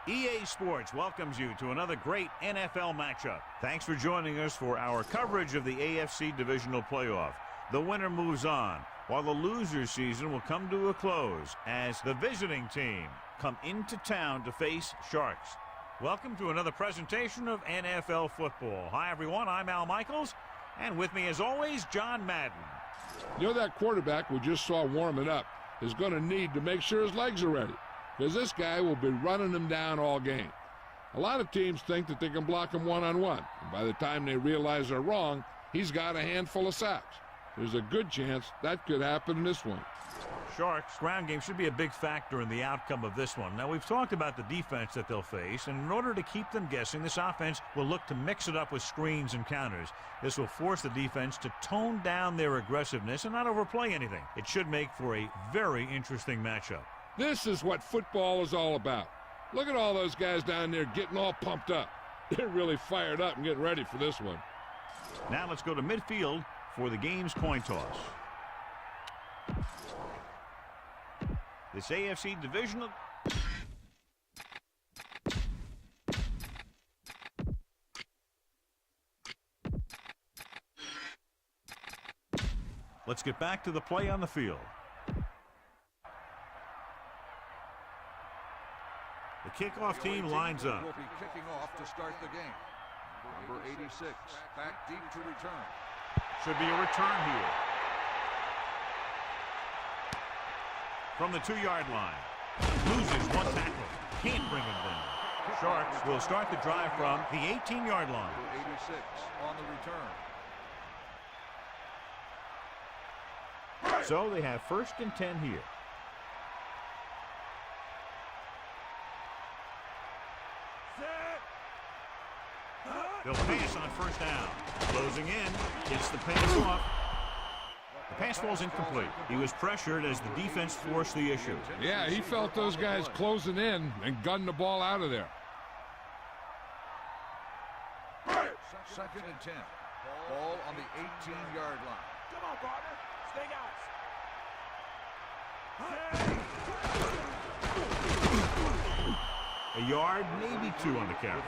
EA Sports welcomes you to another great NFL matchup. Thanks for joining us for our coverage of the AFC Divisional Playoff. The winner moves on, while the loser season will come to a close as the visiting team come into town to face Sharks. Welcome to another presentation of NFL football. Hi, everyone. I'm Al Michaels, and with me, as always, John Madden. You know, that quarterback we just saw warming up is going to need to make sure his legs are ready, because this guy will be running him down all game. A lot of teams think that they can block him one-on-one, and by the time they realize they're wrong, he's got a handful of sacks. There's a good chance that could happen in this one. Sharks' ground game should be a big factor in the outcome of this one. Now, we've talked about the defense that they'll face, and in order to keep them guessing, this offense will look to mix it up with screens and counters. This will force the defense to tone down their aggressiveness and not overplay anything. It should make for a very interesting matchup. This is what football is all about. Look at all those guys down there getting all pumped up. They're really fired up and getting ready for this one. Now let's go to midfield for the game's coin toss. This AFC Divisional. Let's get back to the play on the field. The kickoff team lines up. Will be kicking off to start the game. Number 86, back deep to return. Should be a return here. From the 2-yard line. Loses one tackle. Can't bring him down. Sharks will start the drive from the 18-yard line. Number 86 on the return. So they have 1st and 10 here. They'll pass on 1st down. Closing in. Gets the pass off. The pass falls incomplete. He was pressured as the defense forced the issue. Yeah, he felt those guys closing in and gunned the ball out of there. 2nd and 10. Ball on the 18-yard line. Come on, partner. Stay out. A yard, maybe 2 on the carry.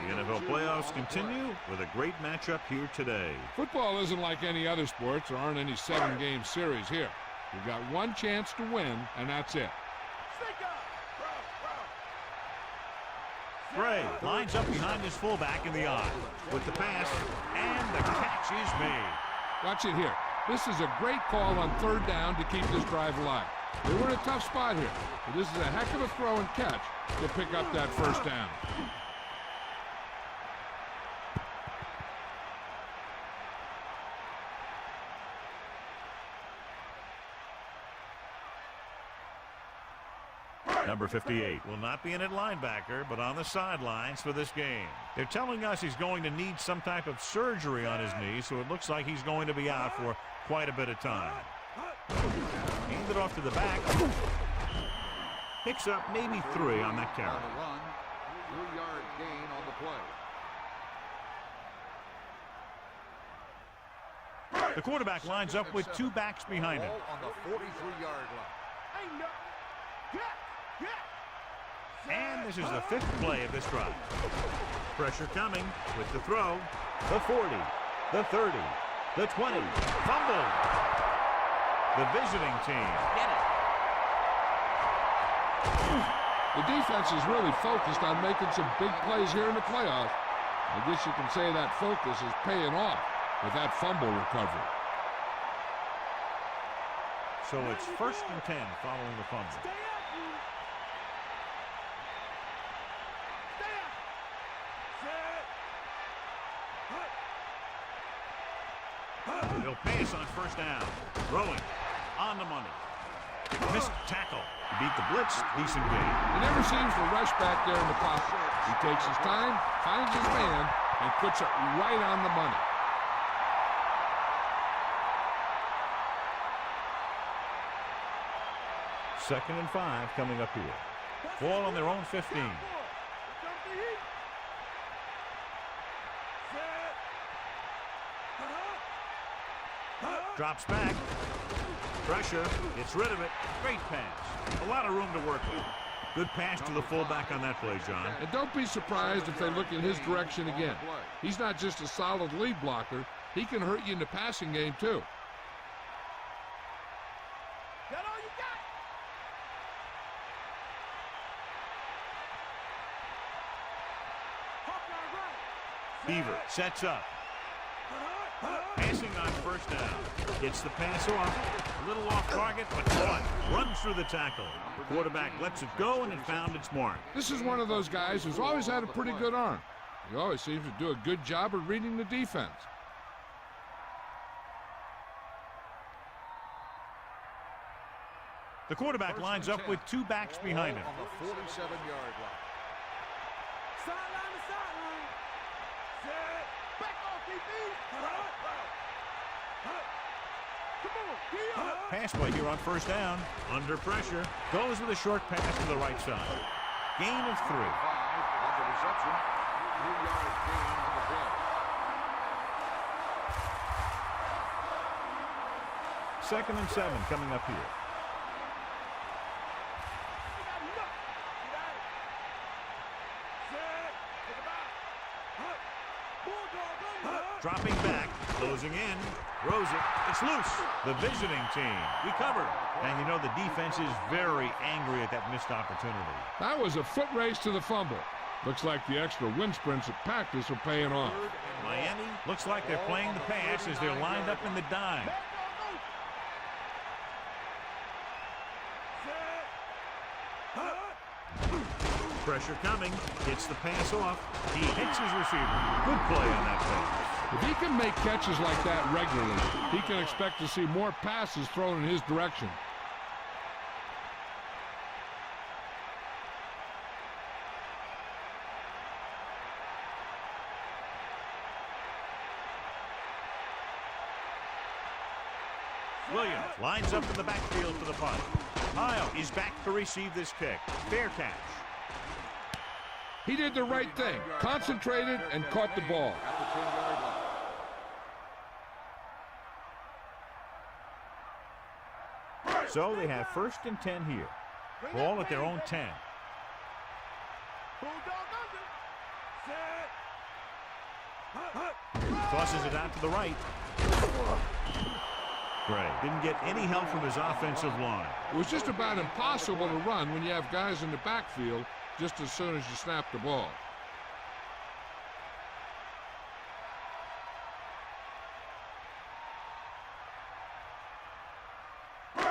The NFL playoffs continue with a great matchup here today. Football isn't like any other sports. There aren't any 7-game series here. You've got one chance to win, and that's it. Gray lines up behind his fullback in the eye with the pass, and the catch is made. Watch it here. This is a great call on 3rd down to keep this drive alive. They were in a tough spot here, but this is a heck of a throw and catch to pick up that 1st down. Number 58 will not be in at linebacker, but on the sidelines for this game. They're telling us he's going to need some type of surgery on his knee, so it looks like he's going to be out for quite a bit of time. Hand it off to the back. Picks up maybe 3 on that carry. On the run, 3-yard gain on the play. The quarterback lines up with 2 backs behind him. Ball on the 43-yard line. And this is the 5th play of this drive. Pressure coming with the throw. The 40, the 30, the 20. Fumble. The visiting team get it. The defense is really focused on making some big plays here in the playoffs. I guess you can say that focus is paying off with that fumble recovery. So it's 1st and 10 following the fumble. They'll pass on 1st down. Throwing on the money. Missed tackle. Beat the blitz. Decent game. He never seems to rush back there in the pocket. He takes his time, finds his man, and puts it right on the money. Second and 5 coming up here. Ball on their own 15. Drops back. Pressure. Gets rid of it. Great pass. A lot of room to work with. Good pass to the fullback on that play, John. And don't be surprised if they look in his direction again. He's not just a solid lead blocker. He can hurt you in the passing game, too. Beaver sets up. Passing on first down. Gets the pass off. A little off target, but caught. Runs through the tackle. Quarterback lets it go, and it found its mark. This is one of those guys who's always had a pretty good arm. He always seems to do a good job of reading the defense. The quarterback lines up with two backs behind him. On the 47-yard line. Sideline to sideline. Set. Back off, DB. Come on. Pass play here on first down. Under pressure. Goes with a short pass to the right side. Gain of 3. 5 on the reception. 3-yard gain on the play. Second and 7 coming up here. Dropping back, closing in, throws it, it's loose. The visiting team recovered. And you know the defense is very angry at that missed opportunity. That was a foot race to the fumble. Looks like the extra wind sprints at practice are paying off. Miami looks like they're playing the pass as they're lined up in the dime. Pressure coming, gets the pass off. He hits his receiver. Good play on that pass. If he can make catches like that regularly, he can expect to see more passes thrown in his direction. Williams lines up in the backfield for the punt. Kyle is back to receive this kick. Fair catch. He did the right thing, concentrated and caught the ball. At the 10-yard line. So they have first and 10 here. Ball at their own 10. Tosses it out to the right. Gray didn't get any help from his offensive line. It was just about impossible to run when you have guys in the backfield just as soon as you snap the ball.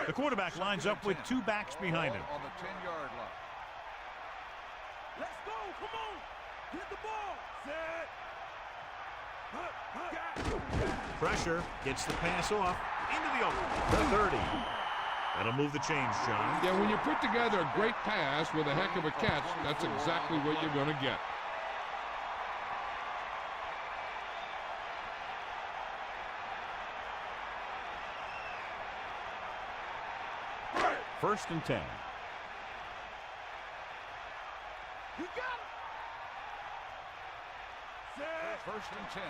The quarterback lines up with two backs behind him. On the 10-yard line. Let's go. Come on. Get the ball. Set. Pressure, gets the pass off, into the open. The 30. That'll move the change, John. Yeah, when you put together a great pass with a heck of a catch, that's exactly what you're going to get. First and 10. You got it. Set. First and 10.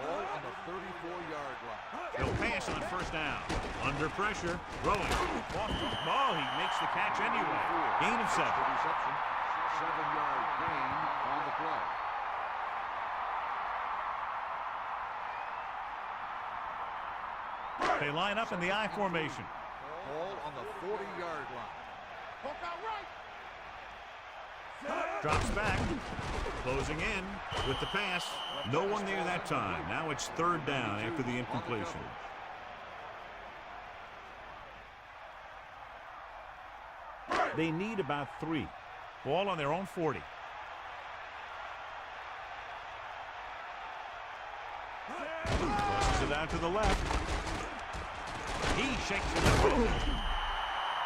Ball on the 34-yard line. He'll pass on first down. Under pressure, throwing. Oh, he makes the catch anyway. Gain of 7. The reception. 7-yard gain on the play. They line up in the I formation. Ball on the 40-yard line. Poke out right. Drops back. Closing in with the pass. No one there that time. Now it's third down after the incompletion. They need about 3. Ball on their own 40. Tosses it out to the left. He shakes it up.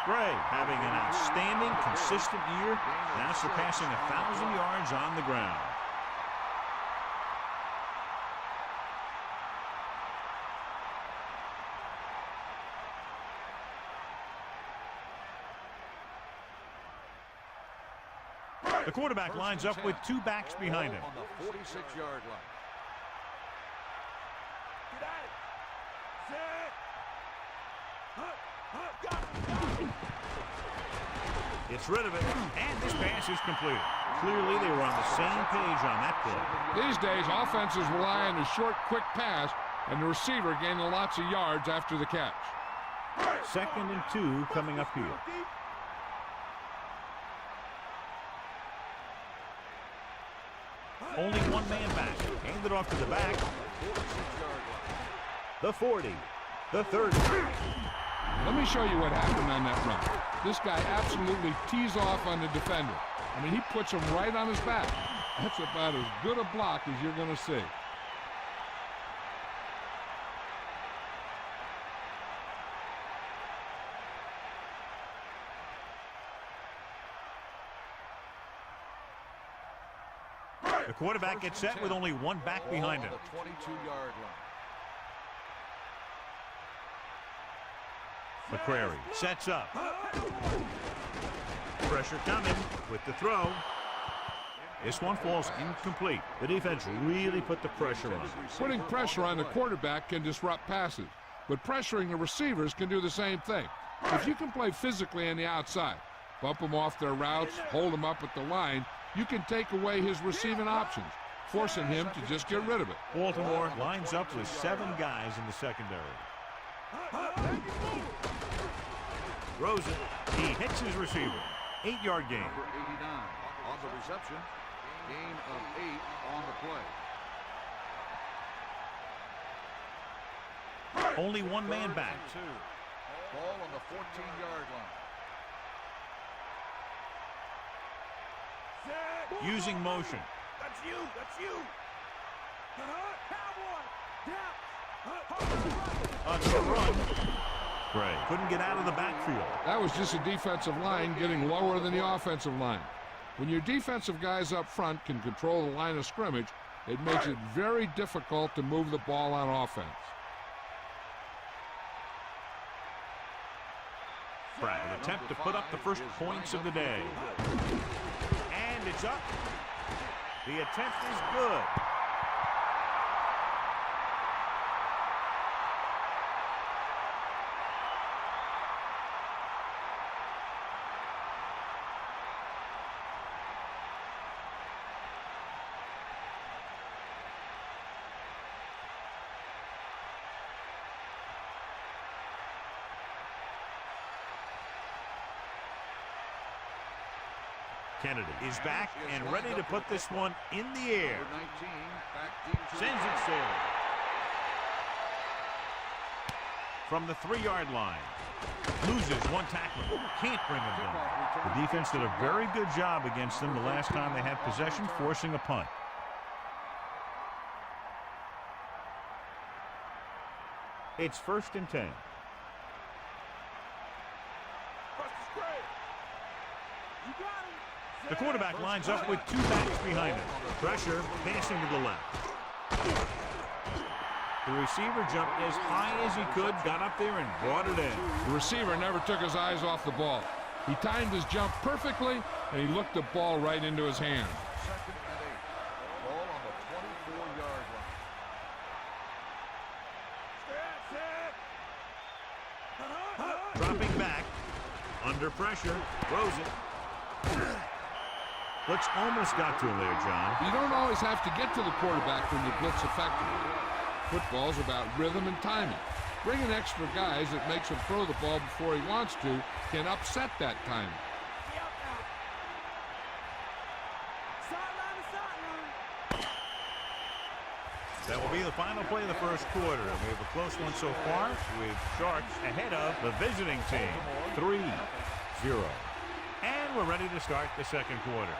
Gray having an outstanding, consistent year, now surpassing 1,000 yards on the ground. The quarterback lines up with two backs behind him. On the 46-yard line. Get at it. Set. Gets rid of it, and this pass is completed. Clearly, they were on the same page on that play. These days, offenses rely on a short, quick pass, and the receiver gaining lots of yards after the catch. 2nd and 2 coming up here. Only one man back. Hand it off to the back. The 40. The 30. Let me show you what happened on that run. This guy absolutely tees off on the defender. I mean, he puts him right on his back. That's about as good a block as you're going to see. The quarterback gets set with only one back behind him. 22-yard line. McCrary sets up. Pressure coming with the throw. This one falls incomplete. The defense really put the pressure on. Putting pressure on the quarterback can disrupt passes, but pressuring the receivers can do the same thing. If you can play physically on the outside, bump them off their routes, hold them up at the line, you can take away his receiving options, forcing him to just get rid of it. Baltimore lines up with 7 guys in the secondary. Rosen, he hits his receiver. 8-yard gain. Number 89 on the reception. Gain of 8 on the play. Only one man back. 2. Ball on the 14-yard line. Using motion. That's you. That's you. On the run. Gray couldn't get out of the backfield. That was just a defensive line getting lower than the offensive line. When your defensive guys up front can control the line of scrimmage, it makes it very difficult to move the ball on offense. Pratt will attempt to put up the first points of the day. And it's up. The attempt is good. Kennedy is back and ready to put this one in the air. Sends it sailing. From the 3-yard line. Loses one tackler. Can't bring him down. The defense did a very good job against them the last time they had possession, forcing a punt. It's 1st and 10. The quarterback lines up with 2 backs behind him. Pressure, passing to the left. The receiver jumped as high as he could, got up there and brought it in. The receiver never took his eyes off the ball. He timed his jump perfectly, and he looked the ball right into his hand. 2nd and 8. Ball on the 24-yard line. Dropping back. Under pressure. Throws it. Blitz almost got to him there, John. You don't always have to get to the quarterback when you blitz effectively. Football's about rhythm and timing. Bringing extra guys that makes him throw the ball before he wants to can upset that timing. That will be the final play of the first quarter. And we have a close one so far with Sharks ahead of the visiting team. 3-0. And we're ready to start the second quarter.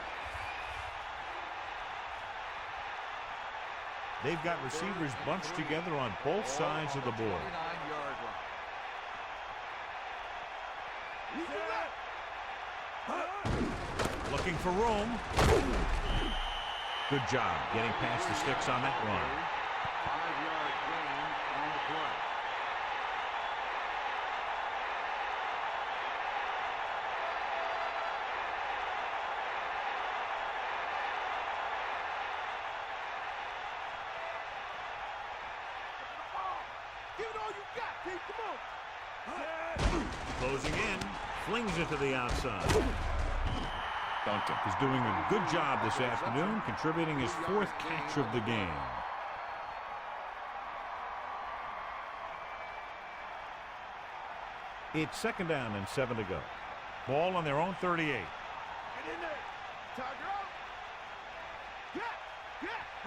They've got receivers bunched together on both sides of the board. Looking for room. Good job getting past the sticks on that run. 5-yard gain on the play. Give it all you got, Pete. Come on. Closing in. Flings it to the outside. Duncan is doing a good job this afternoon, contributing his 4th catch of the game. It's 2nd down and 7 to go. Ball on their own 38. Get in there. Tiger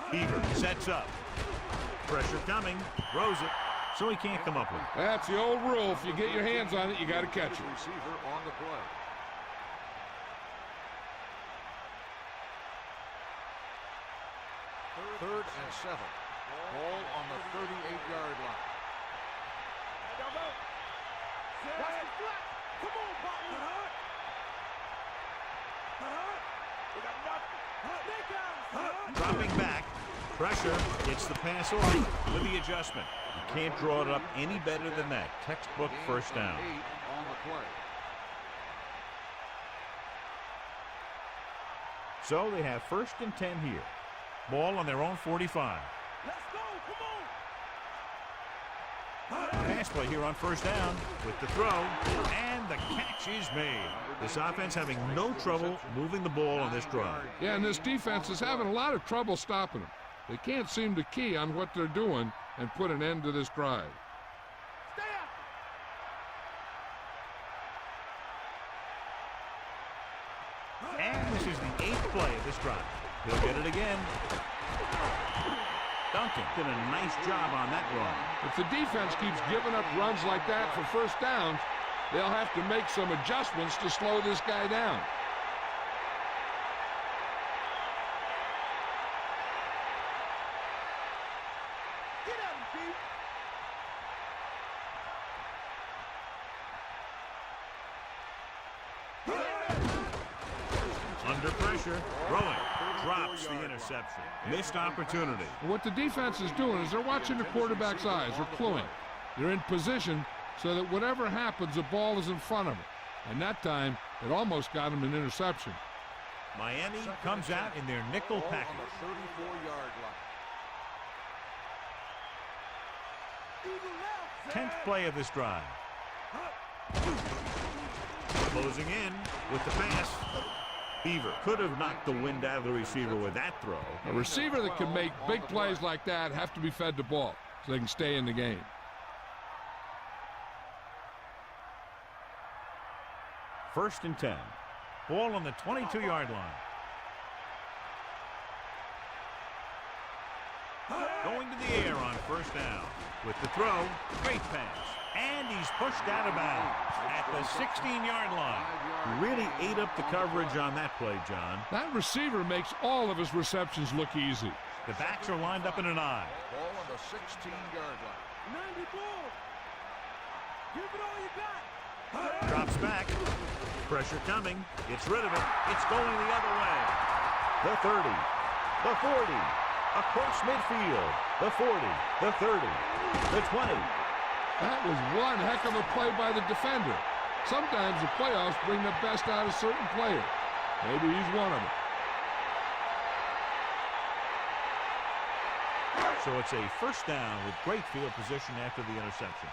out. Beaver sets up. Pressure coming. Throws it. So he can't come up with it. That's the old rule. If you get your hands on it, you got to catch it. Receiver on the play. Third and 7. Ball on the 38-yard line. Come on, partner. We got nothing. Dropping back. Pressure. Gets the pass off with the adjustment. You can't draw it up any better than that. Textbook first down. 8 on the play. So they have 1st and 10 here. Ball on their own 45. Let's go. Come on. Pass play here on 1st down with the throw, and the catch is made. This offense having no trouble moving the ball on this drive. Yeah, and this defense is having a lot of trouble stopping them. They can't seem to key on what they're doing and put an end to this drive. Stay up. And this is the 8th play of this drive. He'll get it again. Duncan did a nice job on that run. If the defense keeps giving up runs like that for 1st downs, they'll have to make some adjustments to slow this guy down. Get at him, Pete. Under pressure, throwing, drops the interception. Missed opportunity. What the defense is doing is they're watching the quarterback's eyes. They're cluing. They're in position so that whatever happens, the ball is in front of them. And that time, it almost got him an interception. Miami comes out in their nickel package. On the 34-yard line. Eagle left. 10th play of this drive. Closing in with the pass. Beaver could have knocked the wind out of the receiver with that throw. A receiver that can make big plays like that have to be fed the ball so they can stay in the game. First and 10. Ball on the 22-yard line. Going to the air on 1st down. With the throw, great pass. And he's pushed out of bounds at the 16-yard line. He really ate up the coverage on that play, John. That receiver makes all of his receptions look easy. The backs are lined up in an I. Ball on the 16-yard line. 94. Give it all you got. Drops back. Pressure coming. Gets rid of it. It's going the other way. The 30. The 40. Across midfield. The 40. The 30. The 20. That was one heck of a play by the defender. Sometimes the playoffs bring the best out of certain players. Maybe he's one of them. So it's a 1st down with great field position after the interception.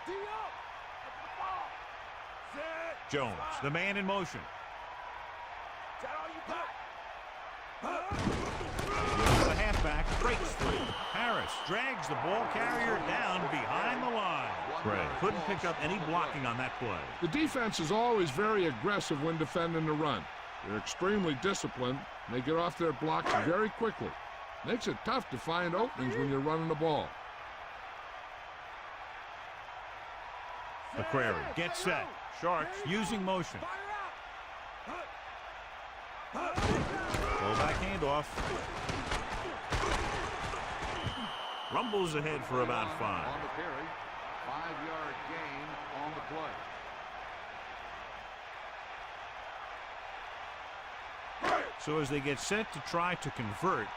D up. Set. Jones, the man in motion. Is that all you got? The halfback breaks through. Harris drags the ball carrier down behind the line. Gray couldn't pick up any blocking on that play. The defense is always very aggressive when defending the run. They're extremely disciplined, and they get off their blocks very quickly. Makes it tough to find openings when you're running the ball. McQuarrie gets set. Sharks using motion. Fullback handoff. Rumbles ahead for about 5. On the carry. 5-yard gain on the play. So as they get set to try to convert,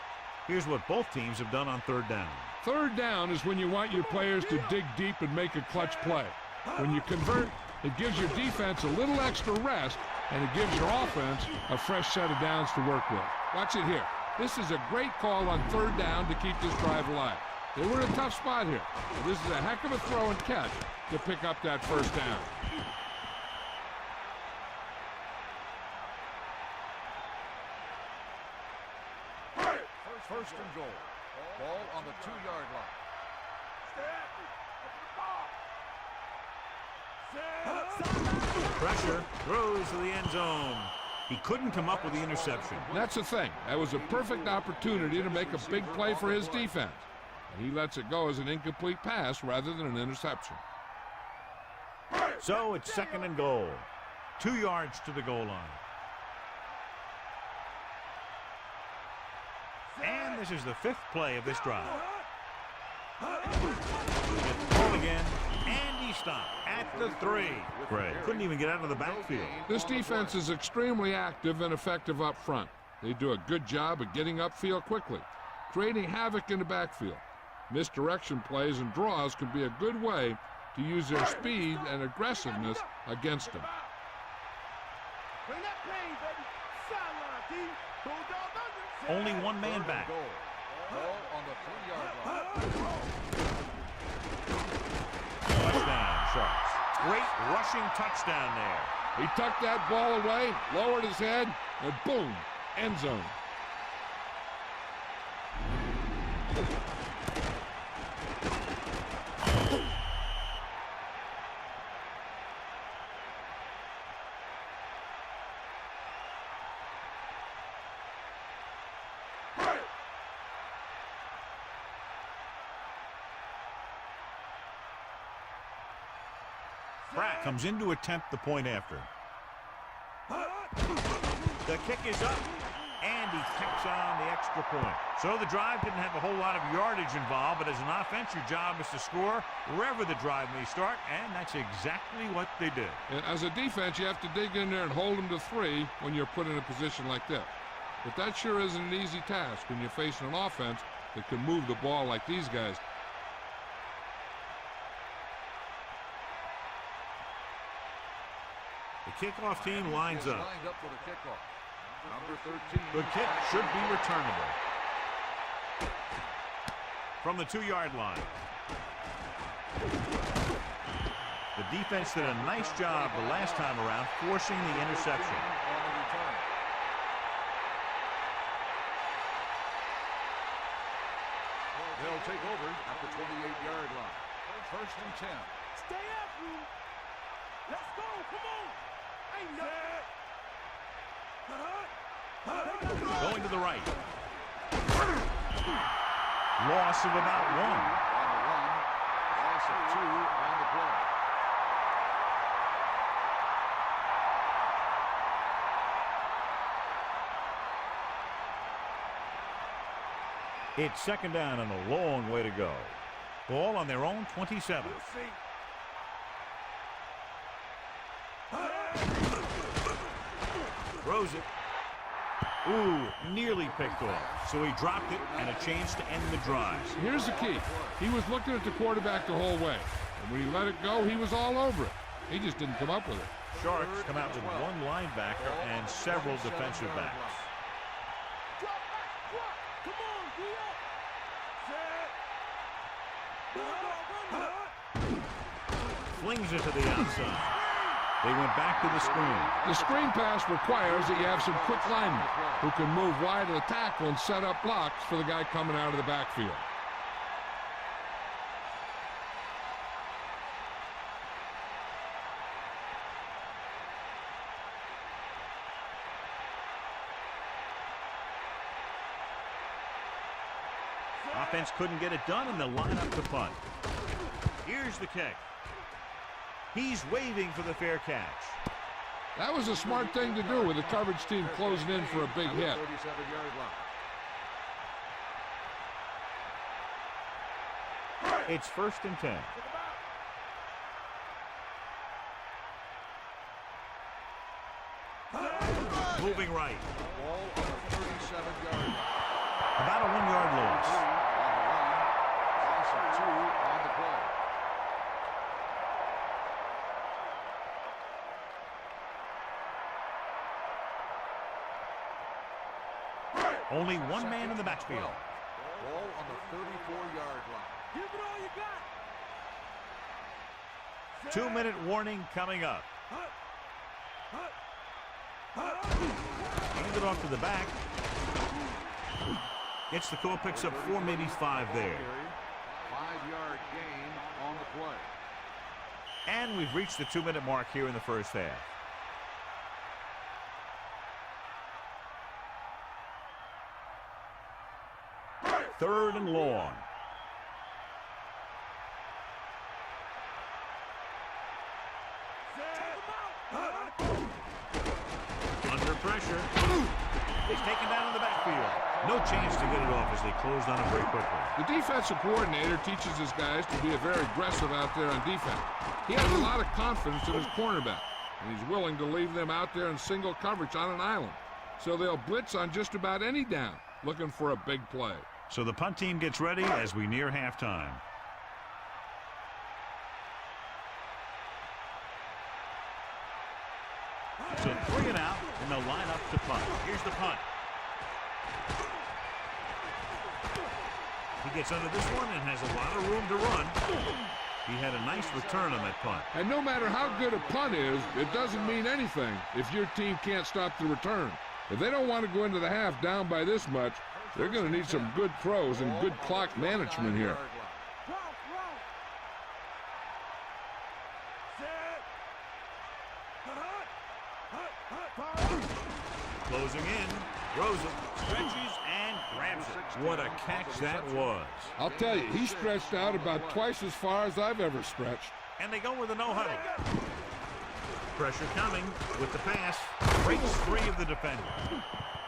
here's what both teams have done on 3rd down. 3rd down is when you want your players to dig deep and make a clutch play. When you convert, it gives your defense a little extra rest, and it gives your offense a fresh set of downs to work with. Watch it here. This is a great call on 3rd down to keep this drive alive. They were in a tough spot here. But this is a heck of a throw and catch to pick up that 1st down. First and goal. Ball on the 2-yard line. Pressure, throws to the end zone. He couldn't come up with the interception. That's the thing. That was a perfect opportunity to make a big play for his defense. And he lets it go as an incomplete pass rather than an interception. So it's second and goal. 2 yards to the goal line. And this is the 5th play of this drive. Gets the ball again, and he stopped at the 3. Gray couldn't even get out of the backfield. This defense is extremely active and effective up front. They do a good job of getting upfield quickly, creating havoc in the backfield. Misdirection plays and draws can be a good way to use their speed and aggressiveness against them. Bring that pain, baby. Sideline, D. Bulldog under. Only one man back. Ball on the 3-yard line. Touchdown, Sharks. Great rushing touchdown there. He tucked that ball away, lowered his head, and boom, end zone. Pratt comes in to attempt the point after. The kick is up, and he kicks on the extra point. So the drive didn't have a whole lot of yardage involved, but as an offense, your job is to score wherever the drive may start, and that's exactly what they did. And as a defense, you have to dig in there and hold them to 3 when you're put in a position like this. But that sure isn't an easy task when you're facing an offense that can move the ball like these guys. The kickoff team lines up. Lined up for the kickoff. Number 13. The kick should be returnable. From the 2-yard line. The defense did a nice job the last time around forcing the interception. They'll take over at the 28-yard line. First and 10. Stay after him. Let's go. Come on. Ain't nothing. Going to the right. Loss of about 1. On the run. Loss of 2 on the play. It's second down and a long way to go. Ball on their own 27. We'll see. Throws it. Ooh, nearly picked off. So he dropped it and a chance to end the drive. Here's the key. He was looking at the quarterback the whole way. And when he let it go, he was all over it. He just didn't come up with it. Sharks come out with 1 linebacker and several defensive backs. Drop back. Drop. Come on. Be up. Set. Flings it to the outside. They went back to the screen. The screen pass requires that you have some quick linemen who can move wide of the tackle and set up blocks for the guy coming out of the backfield. Offense couldn't get it done, and they'll line up to punt. Here's the kick. He's waving for the fair catch. That was a smart thing to do with the coverage team closing in for a big hit. 37-yard line. It's first and 10. Moving right. Ball on the 37-yard line. About a 1-yard loss. On the run. Loss of 2 on the play. Only one man in the backfield. Ball on the 34-yard line. Give it all you got. 2-minute warning coming up. Hand it off to the back. Gets the call, picks up 4, maybe 5 there. 5-yard gain on the play. And we've reached the 2-minute mark here in the first half. Third and long. Under pressure. He's taken down in the backfield. No chance to get it off as they closed on him very quickly. The defensive coordinator teaches his guys to be very aggressive out there on defense. He has a lot of confidence in his cornerback, and he's willing to leave them out there in single coverage on an island. So they'll blitz on just about any down, looking for a big play. So the punt team gets ready as we near halftime. So 3 and out, and they'll line up to punt. Here's the punt. He gets under this one and has a lot of room to run. He had a nice return on that punt. And no matter how good a punt is, it doesn't mean anything if your team can't stop the return. If they don't want to go into the half down by this much, they're going to need some good throws and good clock management here. Closing in, throws it, stretches, and grabs it. What a catch that was. I'll tell you, he stretched out about twice as far as I've ever stretched. And they go with a no-huddle. Pressure coming with the pass. Breaks free of the defender.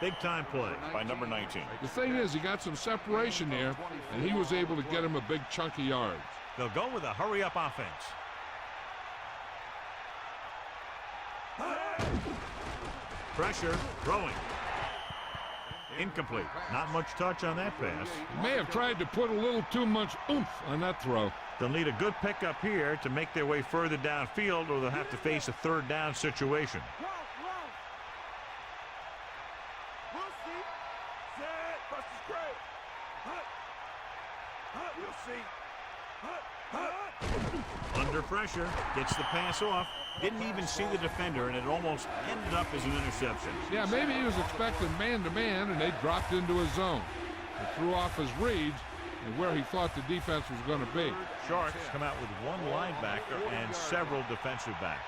Big-time play by number 19. The thing is, he got some separation there, and he was able to get him a big chunk of yards. They'll go with a hurry-up offense. Pressure, throwing. Incomplete. Not much touch on that pass. He may have tried to put a little too much oomph on that throw. They'll need a good pickup here to make their way further downfield, or they'll have to face a third down situation. Under pressure, gets the pass off. Didn't even see the defender, and it almost ended up as an interception. Yeah, maybe he was expecting man-to-man, and they dropped into his zone. He threw off his reads and where he thought the defense was going to be. Sharks come out with 1 linebacker and several defensive backs.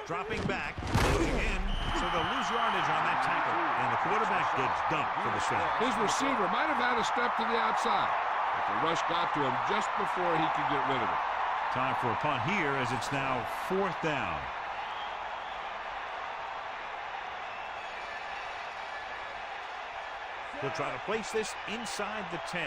Dropping back, closing in, so they'll lose yardage on that tackle, and the quarterback gets dumped for the sack. His receiver might have had a step to the outside, but the rush got to him just before he could get rid of it. Time for a punt here as it's now 4th down. We'll try to place this inside the 10.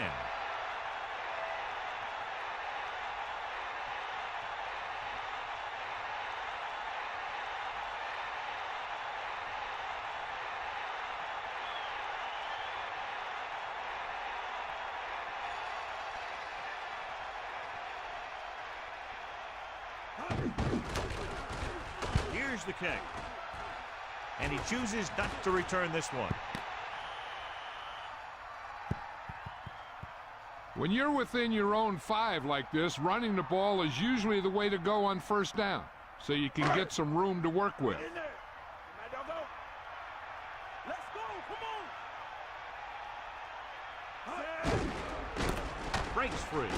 Here's the kick. And he chooses not to return this one. When you're within your own 5 like this, running the ball is usually the way to go on first down, so you can get some room to work with. Let's go, come on. Breaks free.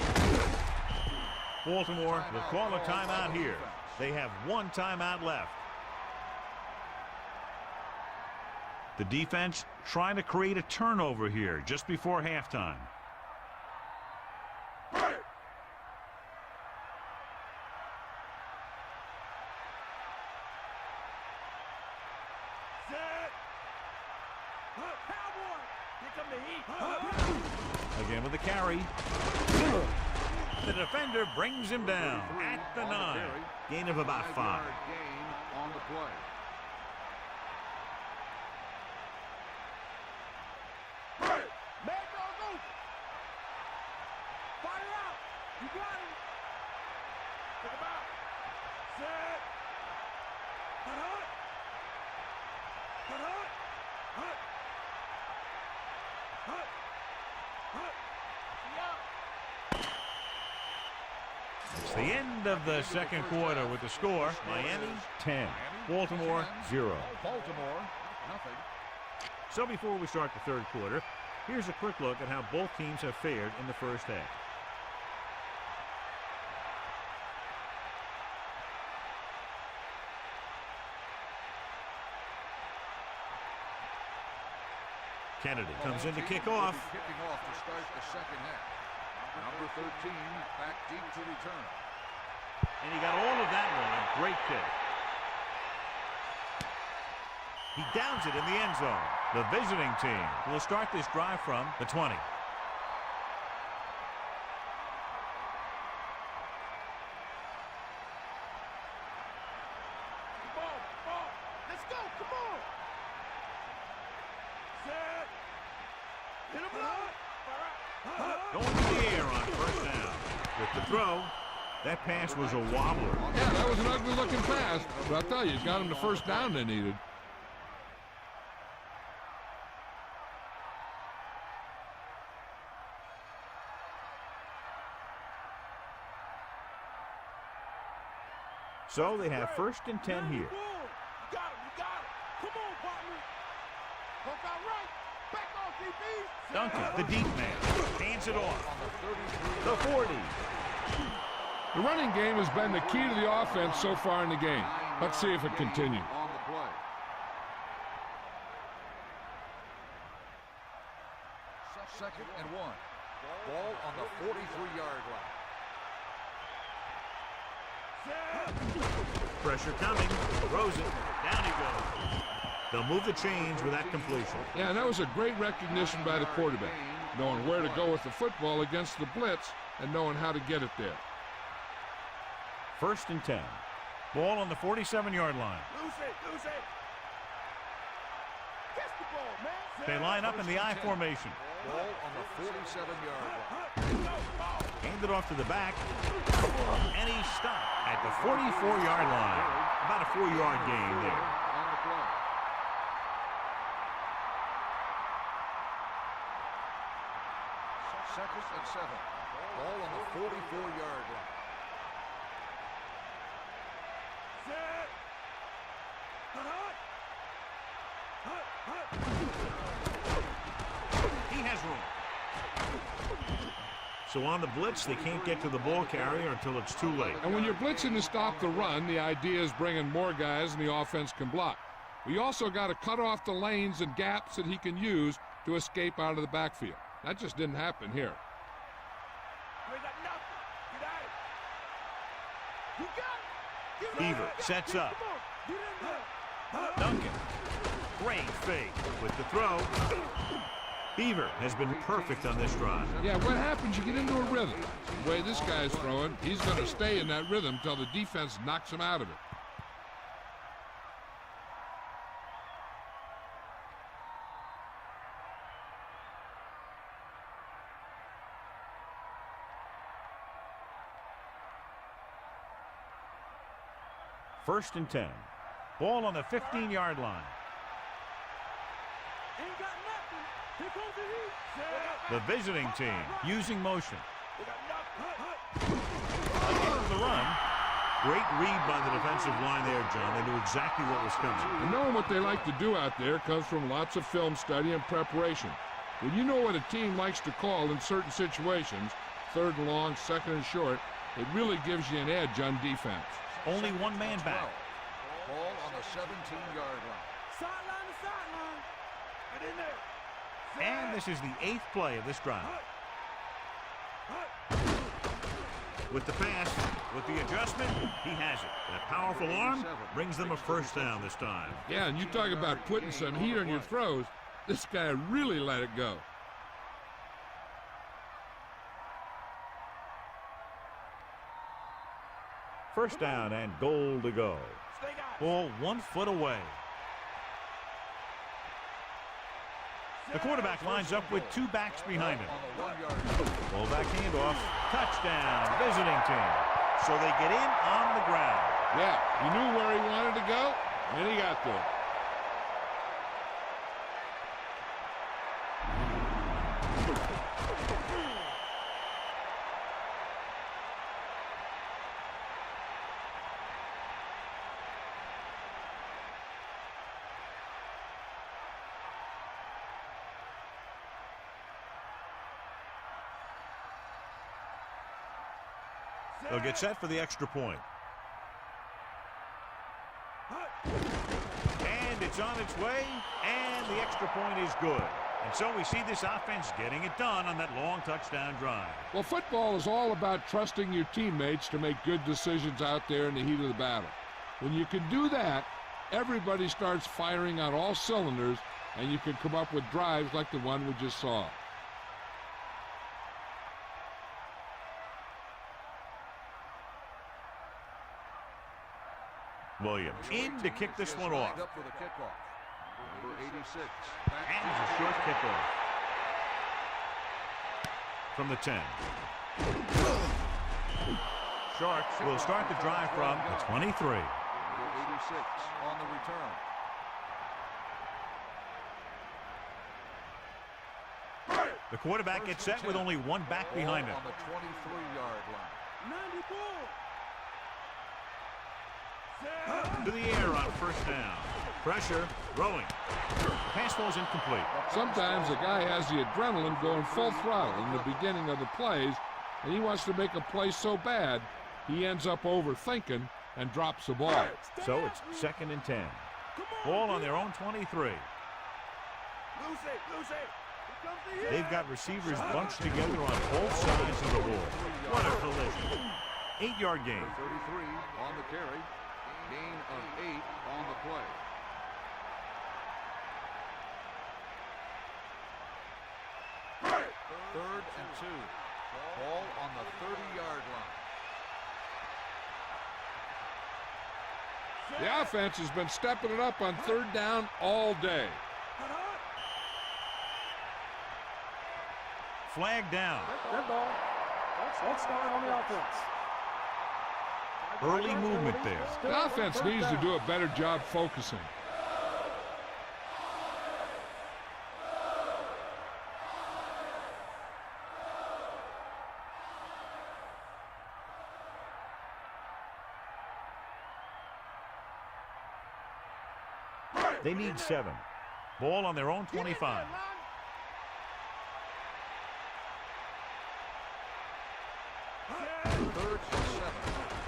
Baltimore will call a timeout here. They have 1 timeout left. The defense trying to create a turnover here just before halftime. Again with the carry. The defender brings him down at the 9. Gain of about 5. Gain on the play. Fire out. You got him. Take him out. Set. Hut. Hut. Hut. Hut. Hut. It's the end of the second quarter with the score. Miami 10. Baltimore 0. Baltimore, nothing. So before we start the third quarter, here's a quick look at how both teams have fared in the first half. Kennedy comes in to kick off. Kicking off to start the second half. Number 13 back deep to return. And he got all of that one. A great kick. He downs it in the end zone. The visiting team will start this drive from the 20. Let's go. Come on. Set. Hit him up. Going to the air on first down. With the throw, that pass was a wobbler. Yeah, that was an ugly-looking pass, but I'll tell you, it got them the first down they needed. So they have first and 10 here. You got him. You got him. Come on, partner. Poke out right. Back off, DB. Duncan, the deep man, hands it off. The 40. The running game has been the key to the offense so far in the game. Let's see if it continues. On the play. Second and 1. Ball on the 43-yard line. Pressure coming. Throws it. Down he goes. They'll move the chains with that completion. Yeah, and that was a great recognition by the quarterback, knowing where to go with the football against the blitz and knowing how to get it there. First and 10. Ball on the 47-yard line. Lose it. Lose it. Catch the ball, man. They line up in the I formation. Ball on the 47-yard line. Handed off to the back. And he stopped at the 44-yard line. About a 4-yard gain there. On the play. Second and 7. Ball on the 44-yard line. Set. He has room. So on the blitz, they can't get to the ball carrier until it's too late. And when you're blitzing to stop the run, the idea is bringing more guys and the offense can block. We also got to cut off the lanes and gaps that he can use to escape out of the backfield. That just didn't happen here. You ain't got nothing. Get out. You got it. Beaver sets up. Come on. Get in there. Duncan. Great fake with the throw. Beaver has been perfect on this drive. Yeah, what happens, you get into a rhythm. The way this guy's throwing, he's going to stay in that rhythm until the defense knocks him out of it. First and 10. Ball on the 15-yard line. Ain't got nothing. Here comes the heat. Set. The visiting team using motion. We got nothing. Against the run. Great read by the defensive line there, John. They knew exactly what was coming. And knowing what they like to do out there comes from lots of film study and preparation. When you know what a team likes to call in certain situations, third and long, second and short, it really gives you an edge on defense. Only one man back. Ball on the 17-yard line. Sideline to sideline. Get in there. Set. And this is the 8th play of this drive. With the pass, with the adjustment, he has it. That powerful arm brings them a first down this time. Yeah, and you talk about putting some heat on your throws. This guy really let it go. First down and goal to go. Stay guys. Ball 1 foot away. The quarterback lines up with 2 backs behind him. On the 1-yard line. Ball back handoff. Touchdown, visiting team. So they get in on the ground. Yeah, he knew where he wanted to go, and he got there. They'll get set for the extra point. And it's on its way, and the extra point is good. And so we see this offense getting it done on that long touchdown drive. Well, football is all about trusting your teammates to make good decisions out there in the heat of the battle. When you can do that, everybody starts firing on all cylinders, and you can come up with drives like the one we just saw. Williams in to kick this one off. Up for the kickoff. Number 86. And a short kickoff. From the 10. Sharks will start the drive from the 23. Number 86 on the return. The quarterback gets set with only one back behind him. On the 23-yard line. 94. To the air on first down. Pressure, throwing. Pass falls incomplete. Sometimes a guy has the adrenaline going full throttle in the beginning of the plays, and he wants to make a play so bad, he ends up overthinking and drops the ball. So it's 2nd and 10. Ball on their own 23. They've got receivers bunched together on both sides of the ball. What a collision. 8-yard gain. 33 on the carry. Gain of 8 on the play. Third and 2. Ball on the 30-yard line. The offense has been stepping it up on third down all day. Flag down. Good ball. Let's start on the offense. Early movement there. The offense needs to do a better job focusing. They need 7. Ball on their own 25. Third and 7.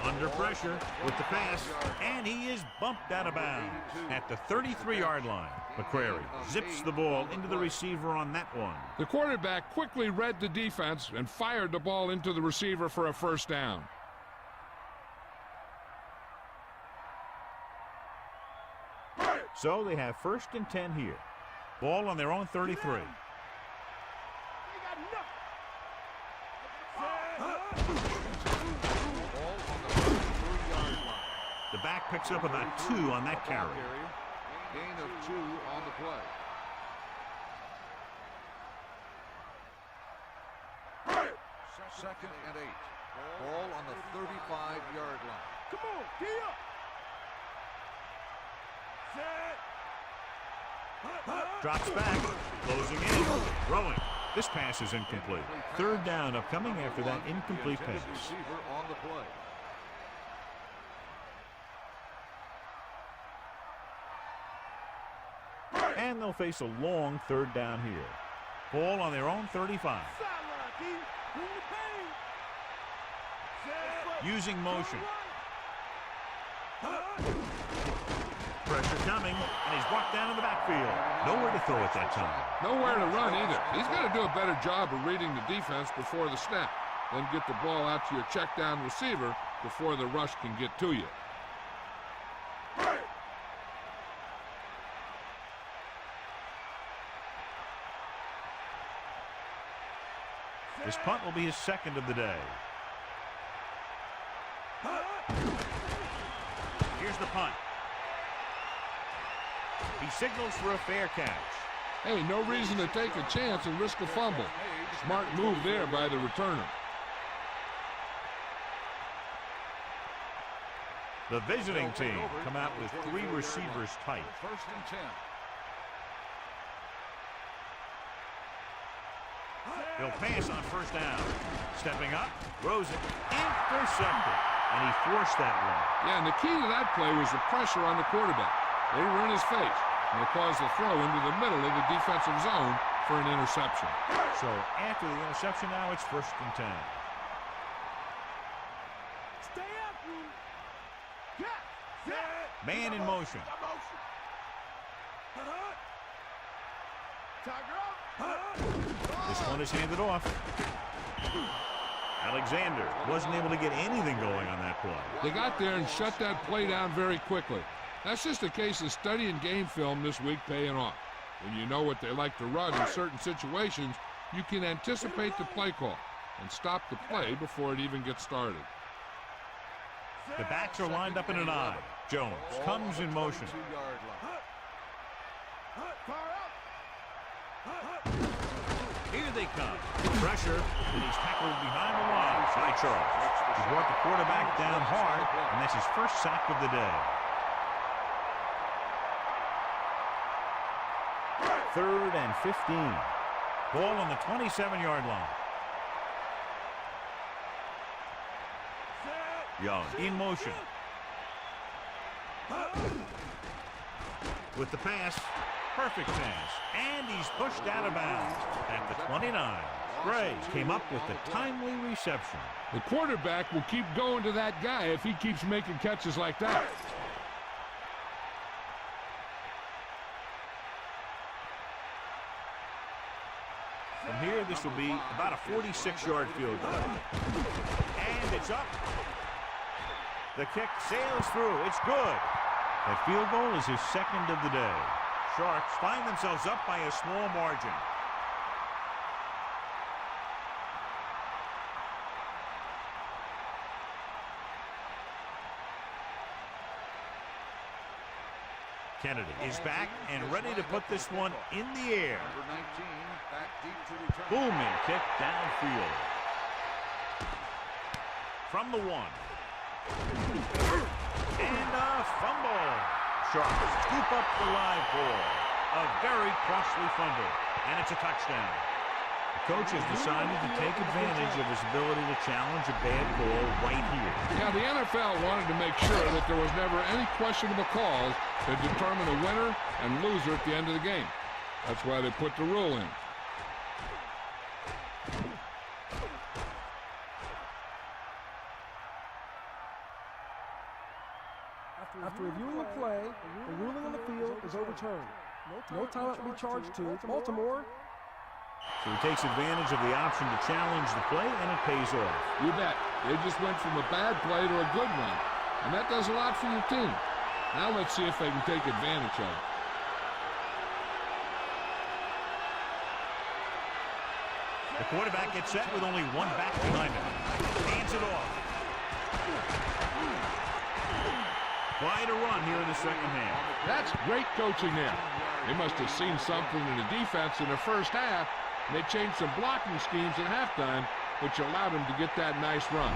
Under pressure with the pass, and he is bumped out of bounds at the 33-yard line. McCrary zips the ball into the receiver on that one. The quarterback quickly read the defense and fired the ball into the receiver for a first down. So they have 1st and 10 here. Ball on their own 33. The back picks up about 2 on that carry. Gain of 2 on the play. Second and 8. Ball on the 35-yard line. Come on, gee up. Drops back, closing in, throwing. This pass is incomplete. Third down upcoming after that incomplete pass. Receiver on the play. And they'll face a long third down here. Ball on their own 35. Using motion. Pressure coming, and he's walked down in the backfield. Nowhere to throw at that time. Nowhere to run either. He's got to do a better job of reading the defense before the snap. Then get the ball out to your check down receiver before the rush can get to you. This punt will be his 2nd of the day. Here's the punt. He signals for a fair catch. Hey, no reason to take a chance and risk a fumble. Smart move there by the returner. The visiting team come out with 3 receivers tight. First and 10. He'll pass on first down. Stepping up, throws it, intercepted. And he forced that one. Yeah, and the key to that play was the pressure on the quarterback. They were in his face, and it caused the throw into the middle of the defensive zone for an interception. So after the interception now, it's 1st and 10. Stay after him. Man in motion. This one is handed off. Alexander wasn't able to get anything going on that play. They got there and shut that play down very quickly. That's just a case of studying game film this week paying off. When you know what they like to run in certain situations, you can anticipate the play call and stop the play before it even gets started. The backs are lined up in an I. Jones comes in motion. Here they come. Pressure, and he's tackled behind the line by Charles. He brought the quarterback down hard, and that's his first sack of the day. 3rd and 15. Ball on the 27-yard line. Young in motion. With the pass. Perfect pass. And he's pushed out of bounds at the 29. Gray came up with the timely reception. The quarterback will keep going to that guy if he keeps making catches like that. From here, this will be about a 46-yard field goal. And it's up. The kick sails through. It's good. That field goal is his second of the day. Sharks find themselves up by a small margin. Kennedy is back and ready to put this one in the air. Booming kick downfield. From the 1. And a fumble. Sharks scoop up the live ball. A very costly fumble. And it's a touchdown. The coach has decided to take advantage of his ability to challenge a bad call right here. Yeah, the NFL wanted to make sure that there was never any questionable calls to determine a winner and loser at the end of the game. That's why they put the rule in. After reviewing the play, the ruling on the field is overturned. No timeout to be charged to Baltimore. So he takes advantage of the option to challenge the play, and it pays off. You bet. They just went from a bad play to a good one. And that does a lot for your team. Now let's see if they can take advantage of it. The quarterback gets set with only one back behind him. Hands it off. Quite a run here in the second half. That's great coaching there. They must have seen something in the defense in the first half. And they changed some blocking schemes at halftime, which allowed them to get that nice run.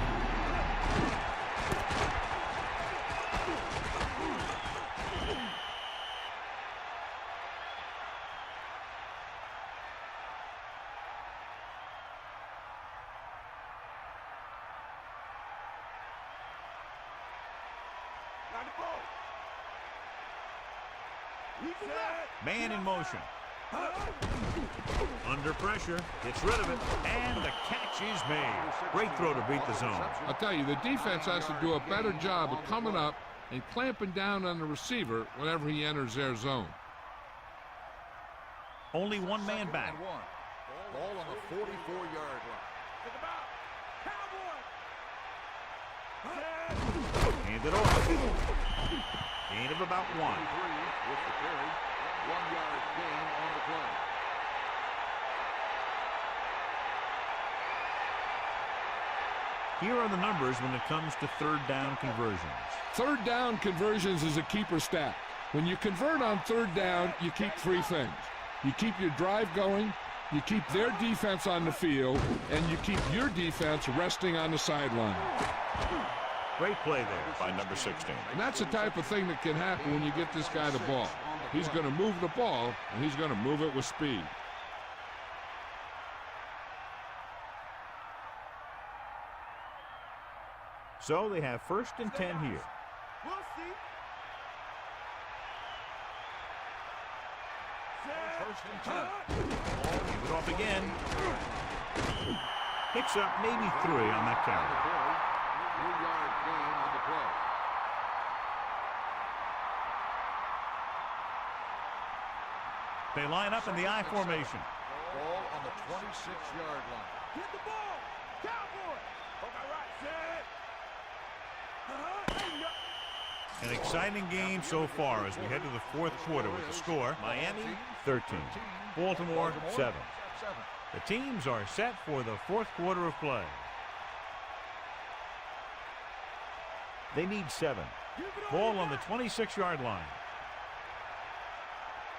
Man in motion. Under pressure, gets rid of it, and the catch is made. Great throw to beat the zone. I'll tell you, the defense has to do a better job of coming up and clamping down on the receiver whenever he enters their zone. Only one man back. Ball on the 44-yard line. Hand it off. Gain of about 1. With the carry. 1-yard gain on the play. Here are the numbers when it comes to third down conversions. Third down conversions is a keeper stat. When you convert on third down, you keep 3 things. You keep your drive going, you keep their defense on the field, and you keep your defense resting on the sideline. Great play there by number 16. And that's the type of thing that can happen when you get this guy the ball. He's going to move the ball, and he's going to move it with speed. So they have 1st and 10 here. We'll see. Give it off again. Picks up maybe 3 on that carry. 3-yard gain They line up in the I formation. Ball on the 26-yard line. Get the ball. Cowboy. Okay, right, set. An exciting game so far as we head to the fourth quarter with the score, Miami 13, Baltimore 7. The teams are set for the fourth quarter of play. They need 7. Ball on the 26-yard line.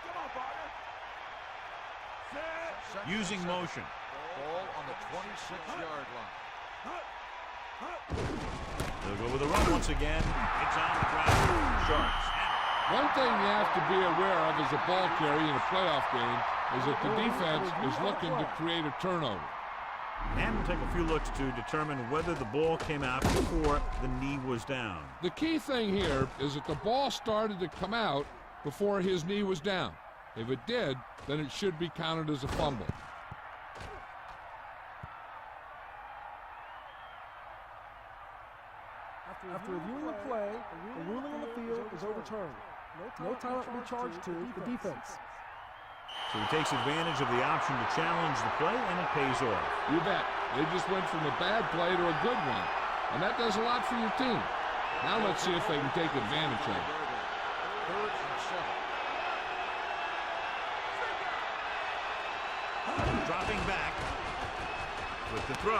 Come on, partner. Set. Using motion. Ball on the 26-yard line. They'll go with a run once again. It's on the ground. Sharks. One thing you have to be aware of as a ball carrier in a playoff game is that the defense is looking to create a turnover. And we'll take a few looks to determine whether the ball came out before the knee was down. The key thing here is that the ball started to come out before his knee was down. If it did, then it should be counted as a fumble. After reviewing the play, the ruling on the field is overturned. No timeout will be charged to the defense. So he takes advantage of the option to challenge the play, and it pays off. You bet. They just went from a bad play to a good one. And that does a lot for your team. Now let's see if they can take advantage of it. Third and 7. Dropping back with the throw.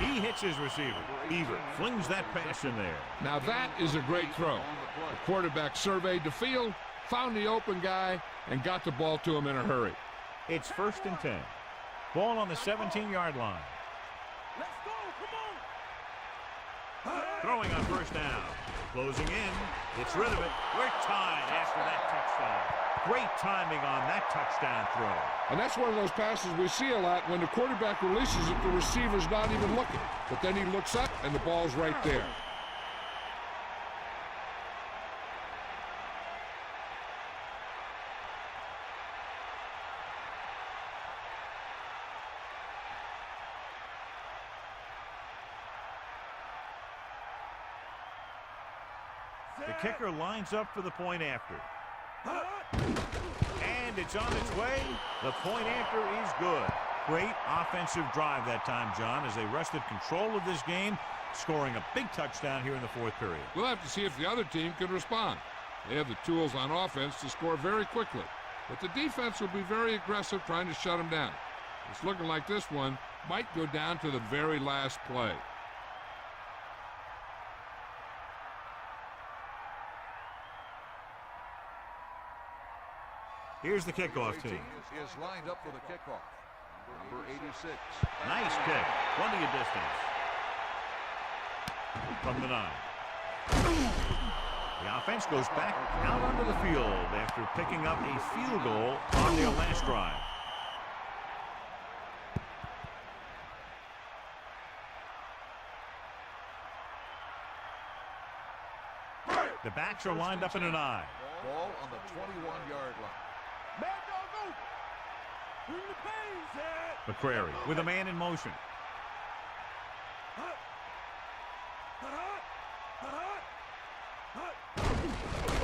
He hits his receiver. Beaver flings that pass in there. Now that is a great throw. The quarterback surveyed the field, found the open guy, and got the ball to him in a hurry. It's 1st and 10. Ball on the 17-yard line. Let's go. Come on. Throwing on 1st down. Closing in. Gets rid of it. We're tied after that touchdown. Great timing on that touchdown throw. And that's one of those passes we see a lot. When the quarterback releases it, the receiver's not even looking. But then he looks up, and the ball's right there. The kicker lines up for the point after. And it's on its way. The point after is good. Great offensive drive that time, John, as they wrested control of this game, scoring a big touchdown here in the fourth period. We'll have to see if the other team can respond. They have the tools on offense to score very quickly. But the defense will be very aggressive trying to shut them down. It's looking like this one might go down to the very last play. Here's the kickoff team. Is lined up for the kickoff. Number 86. Nice kick. Plenty of distance. From the 9. The offense goes back out onto the field after picking up a field goal on their last drive. The backs are lined up in an I. Ball on the 21-yard line. Man, go. Bring the pain, Zed. McCrary with a man in motion.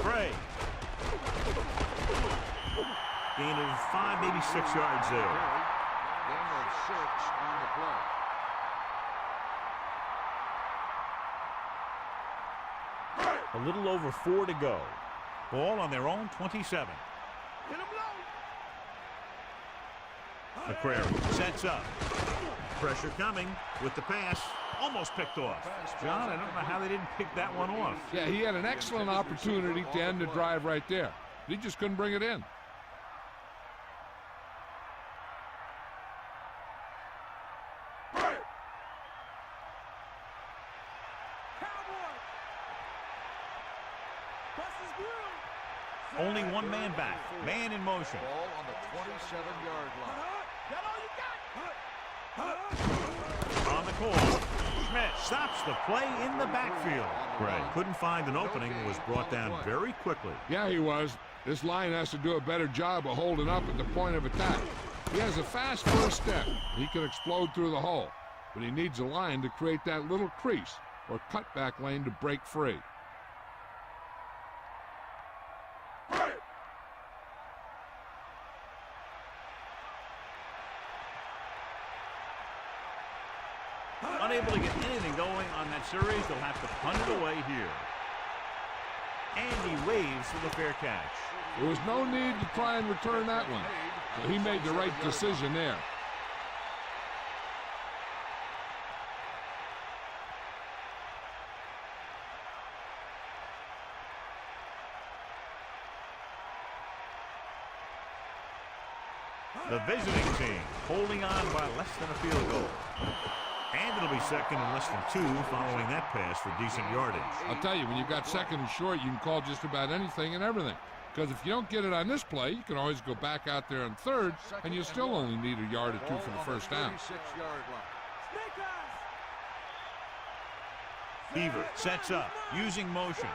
Bray. Gain of 5, maybe 6 yards there. Gain of 6 on the play. A little over 4 to go. Ball on their own 27. Get him low. McCrary sets up. Pressure coming with the pass. Almost picked off. John, I don't know how they didn't pick that one off. Yeah, he had an excellent opportunity to end the drive right there. He just couldn't bring it in. Only one man back. Man in motion. Ball on the 27-yard line. On the call. Schmidt stops the play in the backfield. Gray couldn't find an opening and was brought down very quickly. Yeah, he was. This line has to do a better job of holding up at the point of attack. He has a fast first step. He can explode through the hole. But he needs a line to create that little crease or cutback lane to break free. series, they'll have to punt it away here. And he waves for the fair catch. There was no need to try and return that one. So he made the right decision there. The visiting team holding on by less than a field goal. And it'll be second and less than 2 following that pass for decent yardage. I'll tell you, when you've got second and short, you can call just about anything and everything. Because if you don't get it on this play, you can always go back out there on third, and you still only need a yard or 2 for the first down. Beaver sets up, using motion.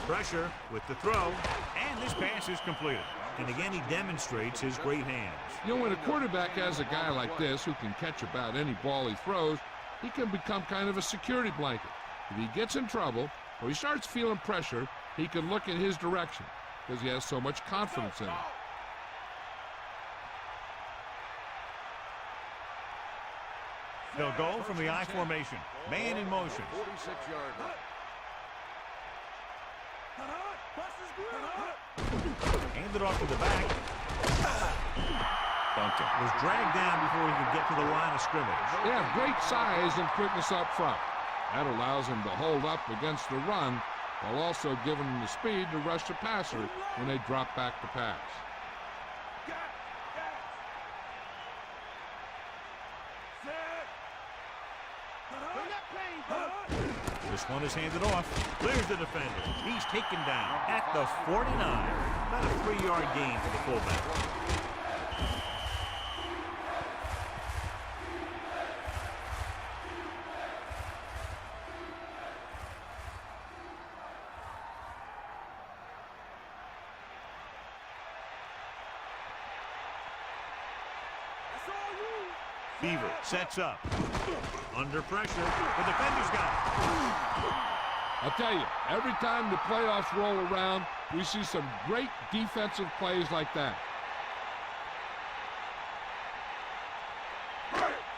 Pressure with the throw, and this pass is completed. And again, he demonstrates his great hands. You know, when a quarterback has a guy like this who can catch about any ball he throws, he can become kind of a security blanket. If he gets in trouble or he starts feeling pressure, he can look in his direction because he has so much confidence in him. They'll go from the I formation. Man in motion. 46-yard line. Handed off to the back. Bunting was dragged down before he could get to the line of scrimmage. They have great size and quickness up front. That allows him to hold up against the run while also giving him the speed to rush the passer when they drop back to pass. This one is handed off. Clears the defender. He's taken down at the 49. About a 3-yard gain for the fullback. Beaver sets up. Under pressure. The defender's got it. I'll tell you, every time the playoffs roll around, we see some great defensive plays like that.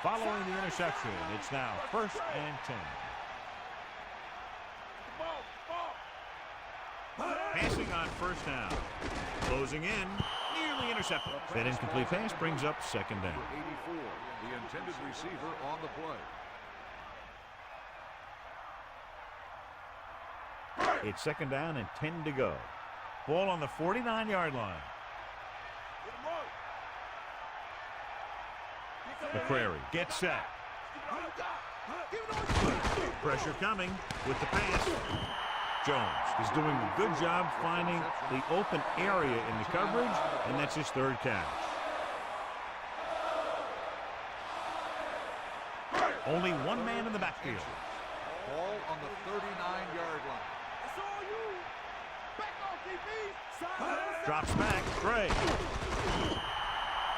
Following the interception, it's now 1st and 10. Passing on 1st down. Closing in. Nearly intercepted. That incomplete pass brings up 2nd down. 84, the intended receiver on the play. It's 2nd down and 10 to go. Ball on the 49-yard line. McCrary gets set. Pressure coming with the pass. Jones is doing a good job finding the open area in the coverage, and that's his 3rd catch. Only one man in the backfield. Ball on the 39-yard line. Drops back. Gray.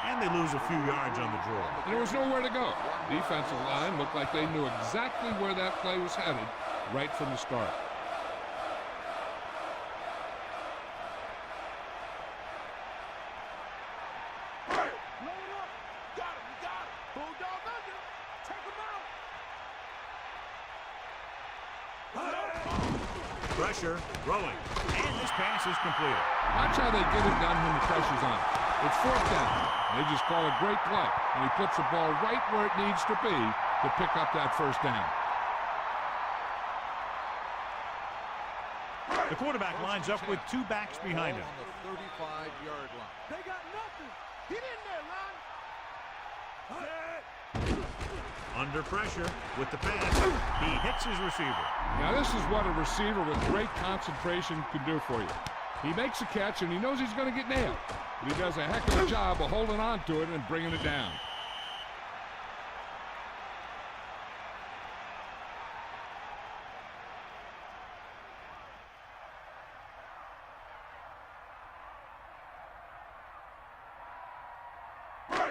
And they lose a few yards on the draw. There was nowhere to go. Defensive line looked like they knew exactly where that play was headed right from the start. Pressure, throwing, and this pass is completed. Watch how they get it done when the pressure's on. It's 4th down. They just call a great play, and he puts the ball right where it needs to be to pick up that 1st down. The quarterback lines up with 2 backs behind him. On the 35-yard line. They got nothing. Get in there, line. Under pressure with the pass. He hits his receiver. Now this is what a receiver with great concentration can do for you. He makes a catch and he knows he's going to get nailed. But he does a heck of a job of holding on to it and bringing it down.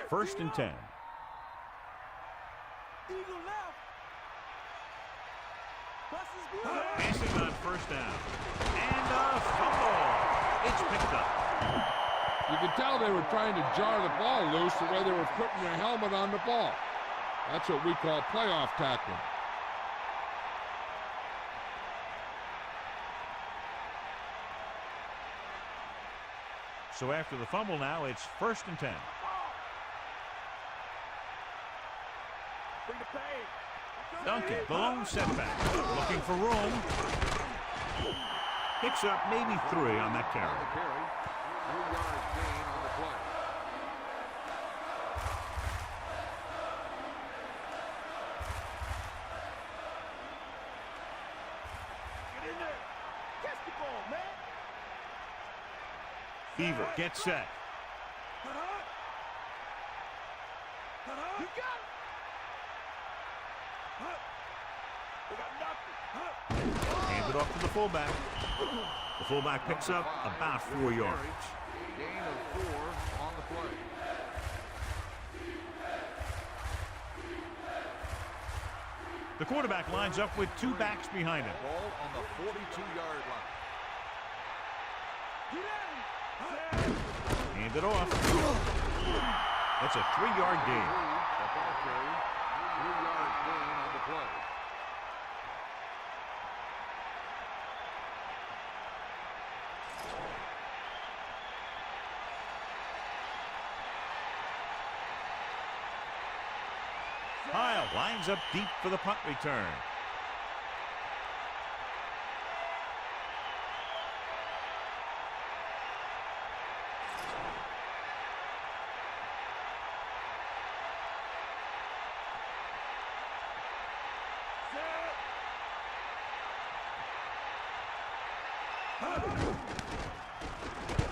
First and 10. Passing on 1st down. And a fumble. It's picked up. You could tell they were trying to jar the ball loose the way they were putting their helmet on the ball. That's what we call playoff tackling. So after the fumble now, it's 1st and 10. Duncan, the lone setback, looking for room. Picks up maybe 3 on that carry. 3-yard gain on the play. Get in there. Catch the ball, man. Beaver gets set. You got it. We got nothing. Hand it off to the fullback. The fullback picks up about 4 yards. Gain of 4 on the play. The quarterback lines up with 2 backs behind him. Ball on the 42-yard line. Hand it off. That's a 3-yard gain. The ball carry. 3-yard gain on the play. Heil lines up deep for the punt return.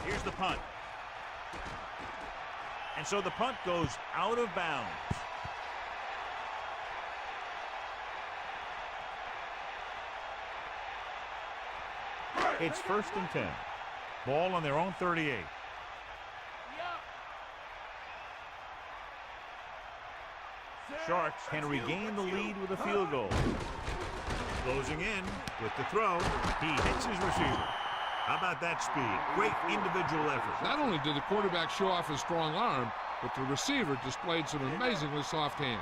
Here's the punt. And so the punt goes out of bounds. It's 1st and 10. Ball on their own 38. Sharks can regain the lead with a field goal. Closing in with the throw. He hits his receiver. How about that speed? Great individual effort. Not only did the quarterback show off his strong arm, but the receiver displayed some amazingly soft hands.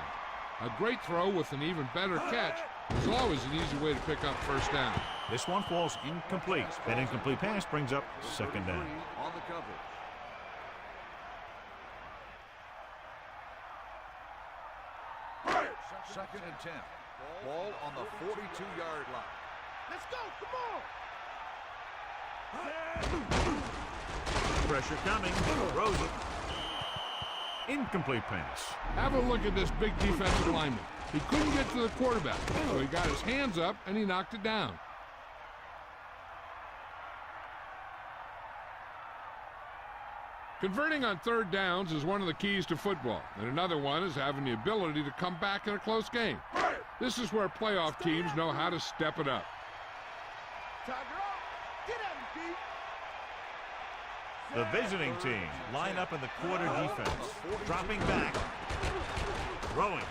A great throw with an even better catch is always an easy way to pick up 1st down. This one falls incomplete. That incomplete pass brings up 2nd down. On the coverage. Second and 10. Ball on the 42-yard line. Let's go. Come on. Pressure coming. Throws it. Incomplete pass. Have a look at this big defensive lineman. He couldn't get to the quarterback, so he got his hands up and he knocked it down. Converting on 3rd downs is one of the keys to football, and another one is having the ability to come back in a close game. This is where playoff teams know how to step it up. Tiger up. Get at him, Pete. The visiting team line up in the quarter defense. Dropping back. Throwing.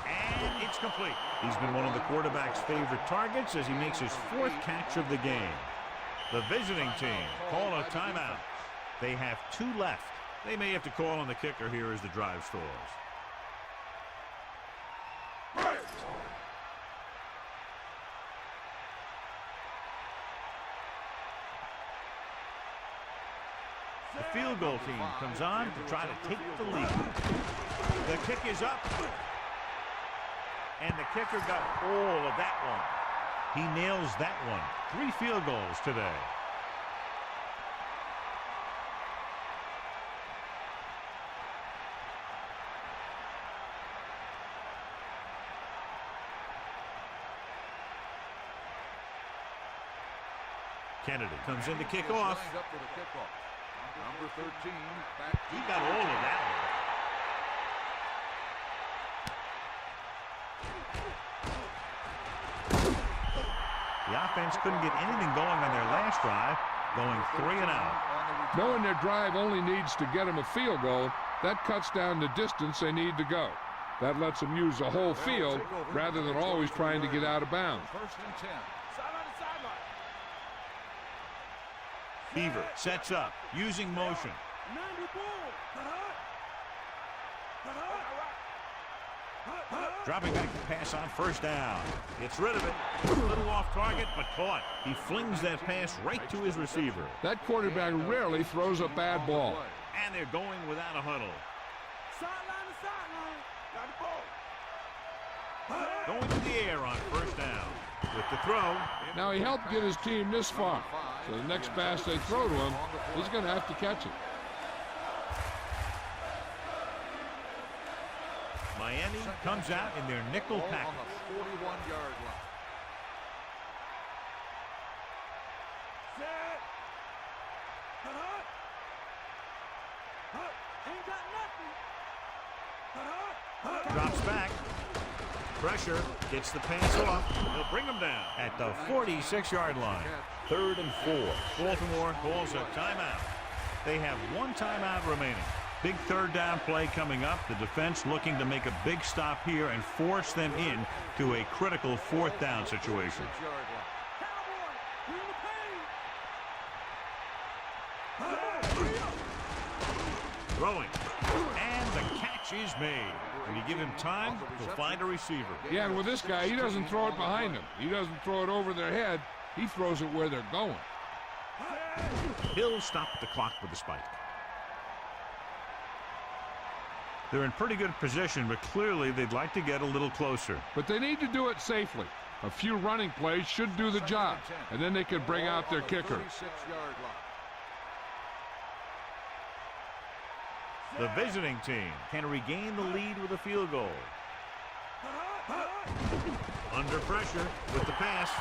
And it's complete. He's been one of the quarterback's favorite targets as he makes his 4th catch of the game. The visiting team call a timeout. They have 2 left. They may have to call on the kicker here as the drive stalls. The field goal team comes on to try to take the lead. The kick is up. And the kicker got all of that one. He nails that one. 3 field goals today. Kennedy comes in to kick off. Up for the kickoff. Number 13. Back. He got all of that one. The offense couldn't get anything going on their last drive, going 3 and out. Knowing their drive only needs to get them a field goal, that cuts down the distance they need to go. That lets them use the whole field rather than always trying to get out of bounds. 1st and 10. Sideline to sideline. Beaver sets up, using motion. Dropping back to pass on first down. Gets rid of it. A little off target, but caught. He flings that pass right to his receiver. That quarterback rarely throws a bad ball. And they're going without a huddle. Sideline to sideline. Going to the air on first down. With the throw. Now he helped get his team this far. So the next pass they throw to him, he's going to have to catch it. Miami comes out in their nickel package. On the 41-yard line. Drops back. Pressure. Gets the pass off. They'll bring him down at the 46-yard line. 3rd and 4. Baltimore calls a timeout. They have one timeout remaining. Big 3rd down play coming up. The defense looking to make a big stop here and force them in to a critical 4th down situation. Throwing. And the catch is made. When you give him time, he'll find a receiver. Yeah, and with this guy, he doesn't throw it behind him. He doesn't throw it over their head. He throws it where they're going. He'll stop the clock with the spike. They're in pretty good position, but clearly they'd like to get a little closer. But they need to do it safely. A few running plays should do the job, and then they could bring out their kicker. The visiting team can regain the lead with a field goal. Under pressure with the pass.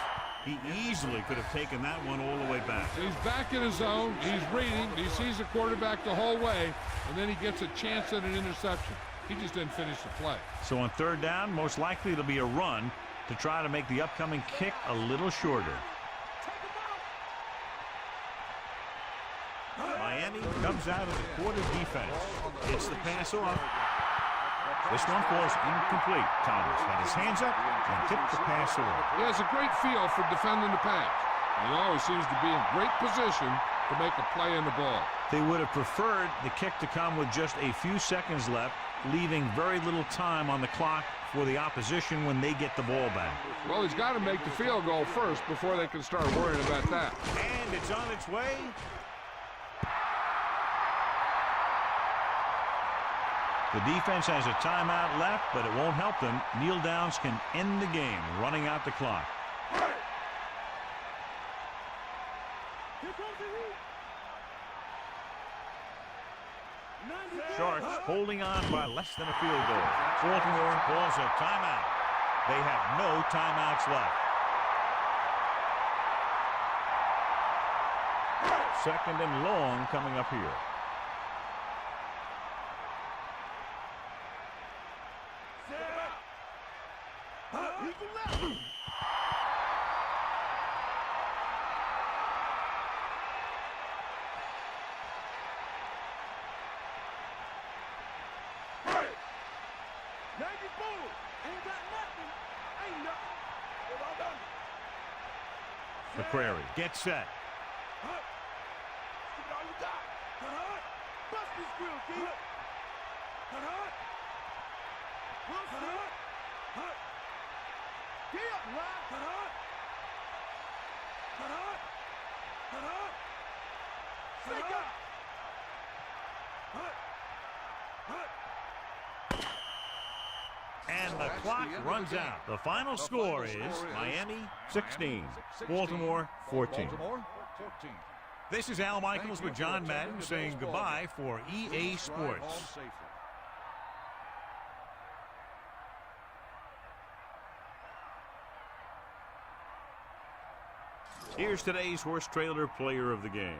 He easily could have taken that one all the way back. He's back in his zone. He's reading. He sees the quarterback the whole way, and then he gets a chance at an interception. He just didn't finish the play. So on 3rd down, most likely it'll be a run to try to make the upcoming kick a little shorter. Miami comes out of the quarter defense. Gets the pass off. This one falls incomplete. Thomas had his hands up and tipped the pass away. He has a great feel for defending the pass. He always seems to be in great position to make a play in the ball. They would have preferred the kick to come with just a few seconds left, leaving very little time on the clock for the opposition when they get the ball back. Well, he's got to make the field goal first before they can start worrying about that. And it's on its way. The defense has a timeout left, but it won't help them. Kneel downs can end the game, running out the clock. Sharks holding on by less than a field goal. Baltimore calls a timeout. They have no timeouts left. 2nd and long coming up here. McQuarrie gets set. And the clock runs out. The final score is Miami 16, Baltimore 14. This is Al Michaels with John Madden saying goodbye for EA Sports. Here's today's horse trailer player of the game.